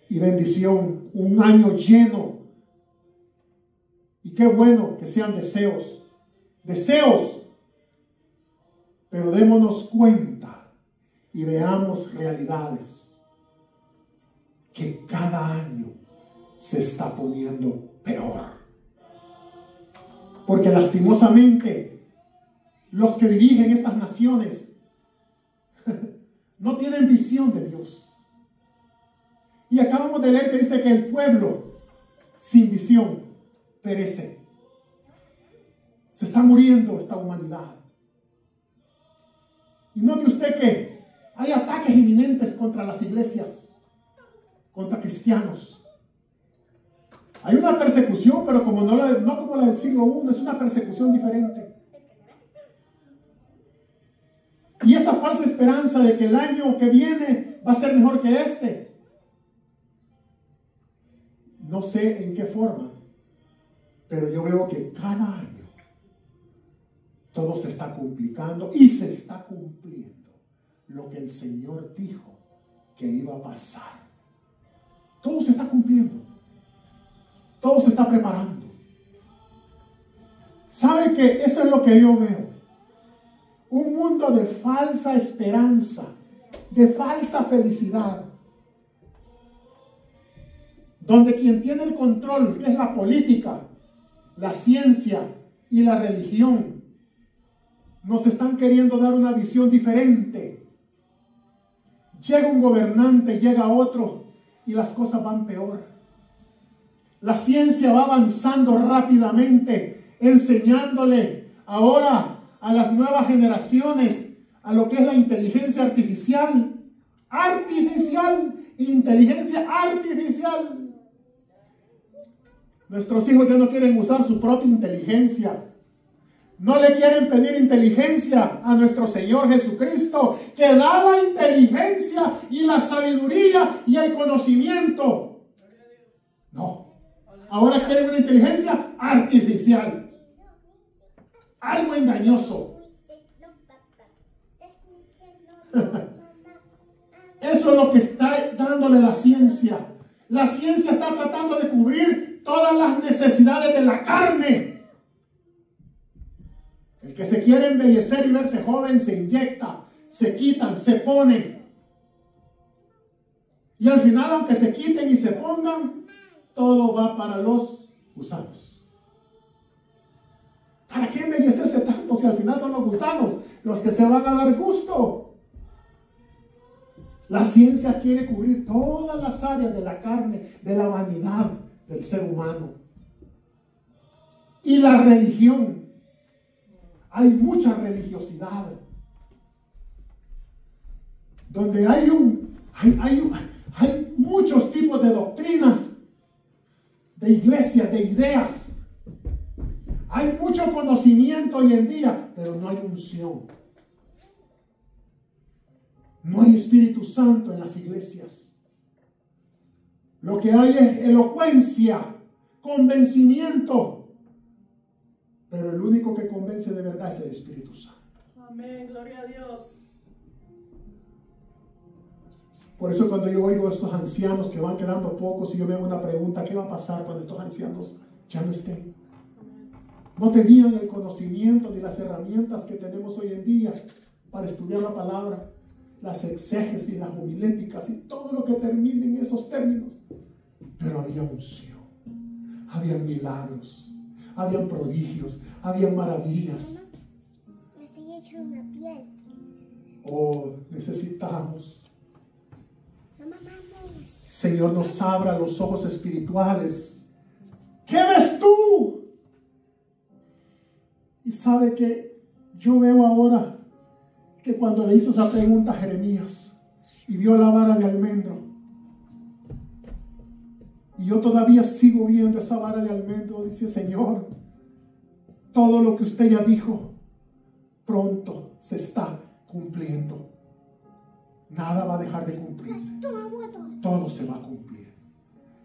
y bendición. Un año lleno. Y qué bueno que sean deseos. Deseos. Pero démonos cuenta y veamos realidades. Que cada año se está poniendo peor. Porque lastimosamente los que dirigen estas naciones no tienen visión de Dios. Y acabamos de leer que dice que el pueblo sin visión perece. Se está muriendo esta humanidad. Y note usted que hay ataques inminentes contra las iglesias, contra cristianos. Hay una persecución, pero no como la del siglo I, es una persecución diferente. Y esa falsa esperanza de que el año que viene va a ser mejor que este. No sé en qué forma, pero yo veo que cada año todo se está complicando y se está cumpliendo lo que el Señor dijo que iba a pasar. Todo se está cumpliendo. Todo se está preparando. ¿Sabe que eso es lo que yo veo? Un mundo de falsa esperanza, de falsa felicidad, donde quien tiene el control, que es la política, la ciencia y la religión, nos están queriendo dar una visión diferente. Llega un gobernante, llega otro y las cosas van peor. La ciencia va avanzando rápidamente, enseñándole ahora a las nuevas generaciones a lo que es la inteligencia artificial. Inteligencia artificial. Nuestros hijos ya no quieren usar su propia inteligencia. No le quieren pedir inteligencia a nuestro Señor Jesucristo, que da la inteligencia y la sabiduría y el conocimiento. No. Ahora quieren una inteligencia artificial. Algo engañoso. Eso es lo que está dándole la ciencia. La ciencia está tratando de cubrir todas las necesidades de la carne. El que se quiere embellecer y verse joven se inyecta, se quitan, se ponen. Y al final, aunque se quiten y se pongan, todo va para los gusanos. ¿Para qué embellecerse tanto si al final son los gusanos los que se van a dar gusto? La ciencia quiere cubrir todas las áreas de la carne, de la vanidad del ser humano. Y la religión. Hay mucha religiosidad. Donde hay muchos tipos de doctrinas, de iglesias, de ideas. Hay mucho conocimiento hoy en día, pero no hay unción. No hay Espíritu Santo en las iglesias. Lo que hay es elocuencia, convencimiento. Pero el único que convence de verdad es el Espíritu Santo. Amén, gloria a Dios. Por eso cuando yo oigo a estos ancianos que van quedando pocos y yo me hago una pregunta, ¿qué va a pasar cuando estos ancianos ya no estén? No tenían el conocimiento ni las herramientas que tenemos hoy en día para estudiar la palabra. las exégesis, las homiléticas y todo lo que termine en esos términos. Pero había unción, había milagros, había prodigios, había maravillas. Me estoy echando una piel. Oh, necesitamos. Mamá, vamos. Señor, nos abra los ojos espirituales. ¿Qué ves tú? Y sabe que yo veo ahora que cuando le hizo esa pregunta a Jeremías y vio la vara de almendro, y yo todavía sigo viendo esa vara de almendro, dice: Señor, todo lo que usted ya dijo pronto se está cumpliendo. Nada va a dejar de cumplirse. Todo se va a cumplir.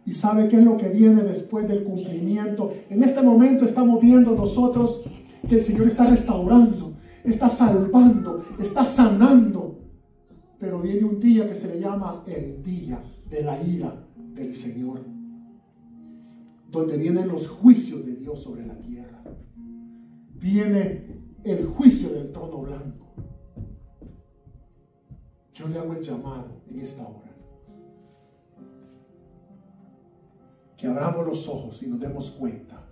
¿Y sabe qué es lo que viene después del cumplimiento? En este momento estamos viendo nosotros que el Señor está restaurando, está salvando, está sanando. Pero viene un día que se le llama el día de la ira del Señor, donde vienen los juicios de Dios sobre la tierra. Viene el juicio del trono blanco. Yo le hago el llamado en esta hora, que abramos los ojos y nos demos cuenta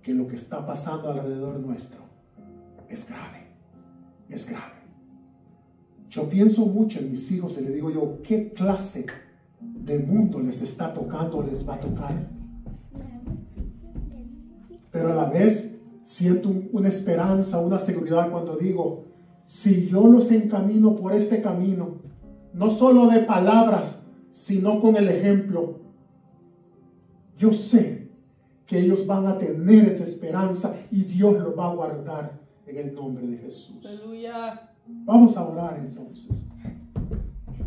que lo que está pasando alrededor nuestro es grave, es grave. Yo pienso mucho en mis hijos y le digo yo: ¿qué clase de mundo les está tocando o les va a tocar? Pero a la vez siento una esperanza, una seguridad cuando digo: si yo los encamino por este camino, no solo de palabras, sino con el ejemplo, yo sé que ellos van a tener esa esperanza y Dios los va a guardar en el nombre de Jesús. Aleluya. Vamos a orar entonces.